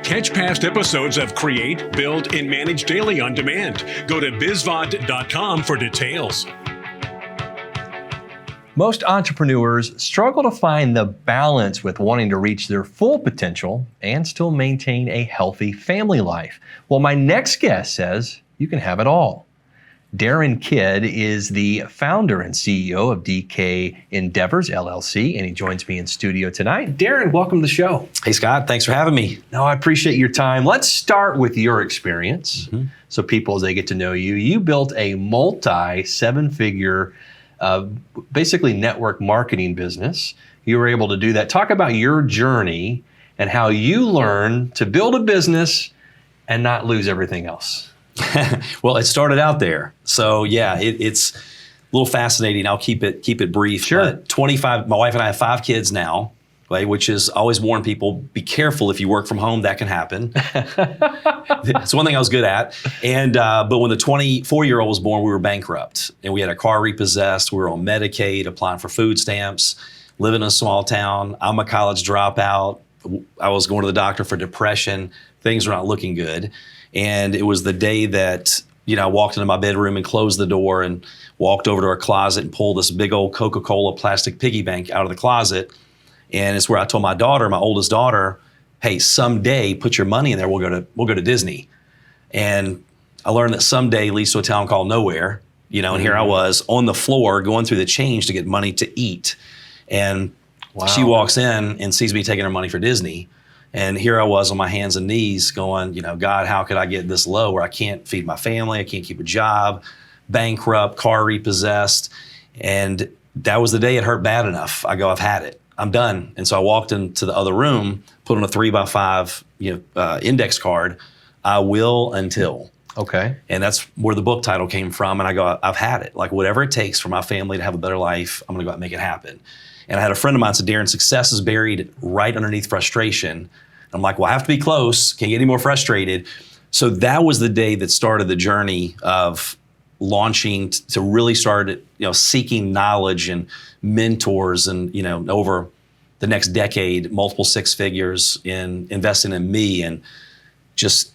Catch past episodes of Create, Build, and Manage Daily on demand. Go to bizvod.com for details. Most entrepreneurs struggle to find the balance with wanting to reach their full potential and still maintain a healthy family life. Well, my next guest says you can have it all. Darin Kidd is the founder and CEO of DK Endeavors, LLC, and he joins me in studio tonight. Darin, welcome to the show. Hey, Scott. Thanks for having me. No, I appreciate your time. Let's start with your experience. So people, as they get to know you, you built a multi-seven-figure basically network marketing business. You were able to do that. Talk about your journey and how you learned to build a business and not lose everything else. Well, it started out there. So yeah, it's a little fascinating. I'll keep it brief. Sure. 25, my wife and I have 5 kids now, right, which is always warn people, be careful if you work from home, that can happen. It's one thing I was good at. And but when the 24-year-old was born, we were bankrupt and we had a car repossessed. We were on Medicaid, applying for food stamps, living in a small town. I'm a college dropout. I was going to the doctor for depression. Things were not looking good. And it was the day that, I walked into my bedroom and closed the door and walked over to our closet and pulled this big old Coca-Cola plastic piggy bank out of the closet. And it's where I told my daughter, my oldest daughter, hey, someday put your money in there. We'll go to Disney. And I learned that someday leads to a town called nowhere, and here I was on the floor going through the change to get money to eat. And She walks in and sees me taking her money for Disney. And here I was on my hands and knees going, God, how could I get this low where I can't feed my family, I can't keep a job, bankrupt, car repossessed. And that was the day it hurt bad enough. I go, I've had it. I'm done. And so I walked into the other room, put on a 3x5 index card, I will until. Okay. And that's where the book title came from. And I go, I've had it. Like whatever it takes for my family to have a better life, I'm going to go out and make it happen. And I had a friend of mine said, Darin, success is buried right underneath frustration. I'm like, well, I have to be close. Can't get any more frustrated. So that was the day that started the journey of launching to really start, seeking knowledge and mentors and, over the next decade, multiple 6 figures in investing in me and just,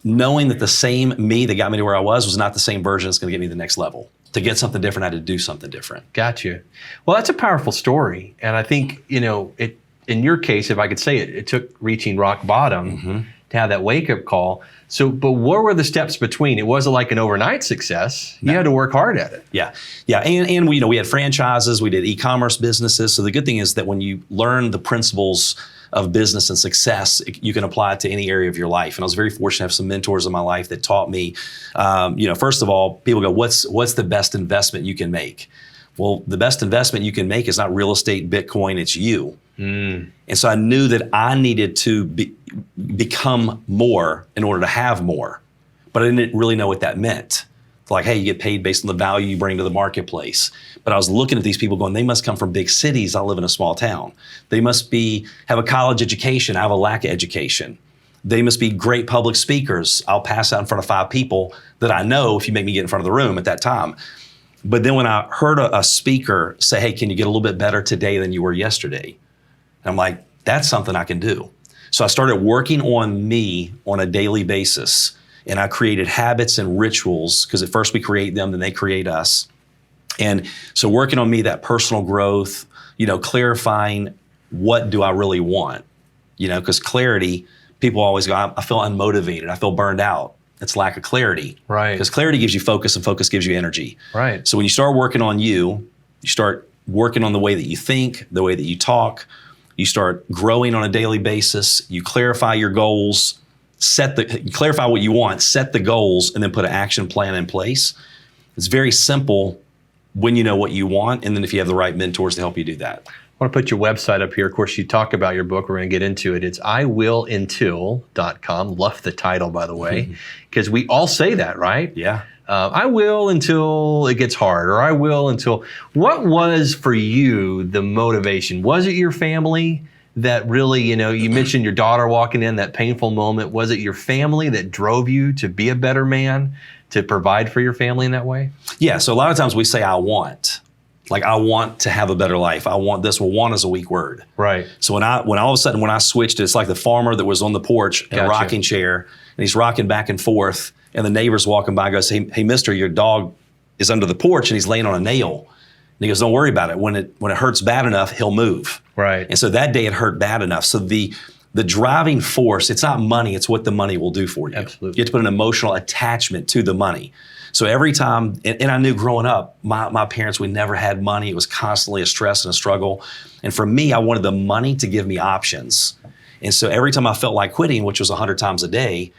knowing that the same me that got me to where I was not the same version that's going to get me to the next level. To get something different, I had to do something different. Got you. Well, that's a powerful story. And I think, it, in your case, if I could say it, it took reaching rock bottom to have that wake-up call. So, but what were the steps between? It wasn't like an overnight success. You had to work hard at it. Yeah. And we had franchises, we did e-commerce businesses. So the good thing is that when you learn the principles of business and success, you can apply it to any area of your life. And I was very fortunate to have some mentors in my life that taught me, first of all, people go, what's the best investment you can make? Well, the best investment you can make is not real estate, Bitcoin, it's you. And so I knew that I needed to become more in order to have more, but I didn't really know what that meant. It's like, hey, you get paid based on the value you bring to the marketplace. But I was looking at these people going, they must come from big cities. I live in a small town. They must have a college education. I have a lack of education. They must be great public speakers. I'll pass out in front of 5 people that I know if you make me get in front of the room at that time. But then when I heard a speaker say, hey, can you get a little bit better today than you were yesterday? And I'm like, that's something I can do. So I started working on me on a daily basis. And I created habits and rituals, because at first we create them, then they create us. And so working on me, that personal growth, clarifying what do I really want? Because clarity, people always go, I feel unmotivated. I feel burned out. It's lack of clarity. Right. Because clarity gives you focus and focus gives you energy. Right. So when you start working on you start working on the way that you think, the way that you talk, you start growing on a daily basis, you clarify your goals, you clarify what you want, set the goals, and then put an action plan in place. It's very simple when you know what you want, and then if you have the right mentors to help you do that. I want to put your website up here. Of course, you talk about your book. We're going to get into it. It's iwilluntil.com. Love the title, by the way, because we all say that, right? Yeah. I will until it gets hard, or I will until. What was for you the motivation? Was it your family that really, you mentioned your daughter walking in, that painful moment. Was it your family that drove you to be a better man, to provide for your family in that way? Yeah. So a lot of times we say, I want. Like, I want to have a better life. I want this. Well, want is a weak word. Right. So when all of a sudden, when I switched, it's like the farmer that was on the porch in a rocking chair, and he's rocking back and forth, and the neighbor's walking by, goes, hey, mister, your dog is under the porch and he's laying on a nail. And he goes, don't worry about it. When it hurts bad enough, he'll move. Right. And so that day it hurt bad enough. So the driving force, it's not money, it's what the money will do for you. Absolutely. You have to put an emotional attachment to the money. So every time, and I knew growing up, my parents, we never had money. It was constantly a stress and a struggle. And for me, I wanted the money to give me options. And so every time I felt like quitting, which was 100 times a day,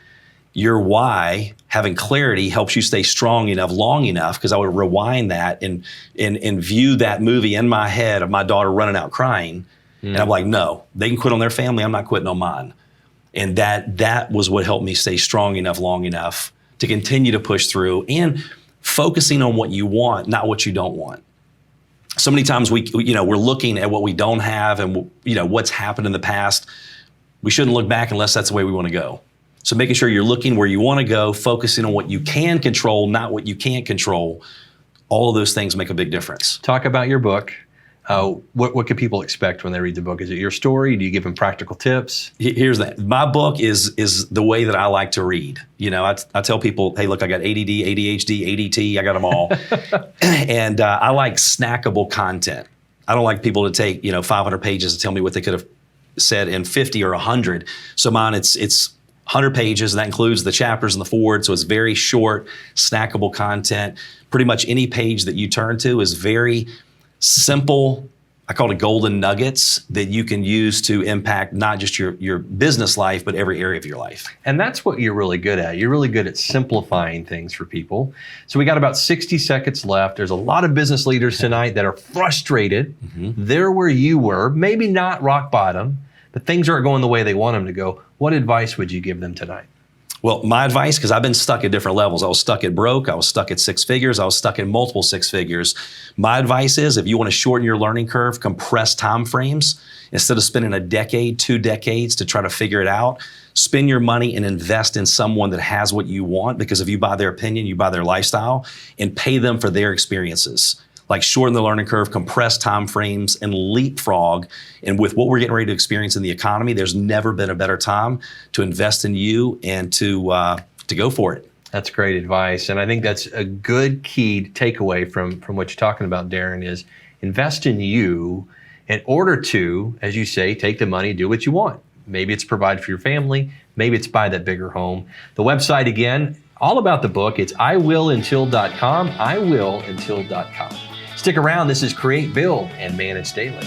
your why, having clarity, helps you stay strong enough, long enough, because I would rewind that and view that movie in my head of my daughter running out crying. And I'm like, no, they can quit on their family. I'm not quitting on mine. And that was what helped me stay strong enough, long enough to continue to push through and focusing on what you want, not what you don't want. So many times we're looking at what we don't have and what's happened in the past. We shouldn't look back unless that's the way we want to go. So making sure you're looking where you want to go, focusing on what you can control, not what you can't control. All of those things make a big difference. Talk about your book. What can people expect when they read the book? Is it your story? Do you give them practical tips? Here's that. My book is the way that I like to read. I tell people, hey, look, I got ADD, ADHD, ADT, I got them all. And I like snackable content. I don't like people to take 500 pages and tell me what they could have said in 50 or 100. So mine, it's 100 pages, and that includes the chapters and the foreword. So it's very short, snackable content. Pretty much any page that you turn to is very simple. I call it golden nuggets that you can use to impact not just your business life, but every area of your life. And that's what you're really good at. You're really good at simplifying things for people. So we got about 60 seconds left. There's a lot of business leaders tonight that are frustrated. They're where you were, maybe not rock bottom, but things aren't going the way they want them to go. What advice would you give them tonight? Well, my advice, because I've been stuck at different levels. I was stuck at broke. I was stuck at 6 figures. I was stuck at multiple 6 figures. My advice is, if you want to shorten your learning curve, compress time frames. Instead of spending a decade, 2 decades to try to figure it out, spend your money and invest in someone that has what you want, because if you buy their opinion, you buy their lifestyle, and pay them for their experiences. Like, shorten the learning curve, compress time frames, and leapfrog. And with what we're getting ready to experience in the economy, there's never been a better time to invest in you and to go for it. That's great advice. And I think that's a good key takeaway from what you're talking about, Darin, is invest in you in order to, as you say, take the money, do what you want. Maybe it's provide for your family. Maybe it's buy that bigger home. The website, again, all about the book, it's iwilluntil.com, iwilluntil.com. Stick around. This is Create, Build, and Manage Daily.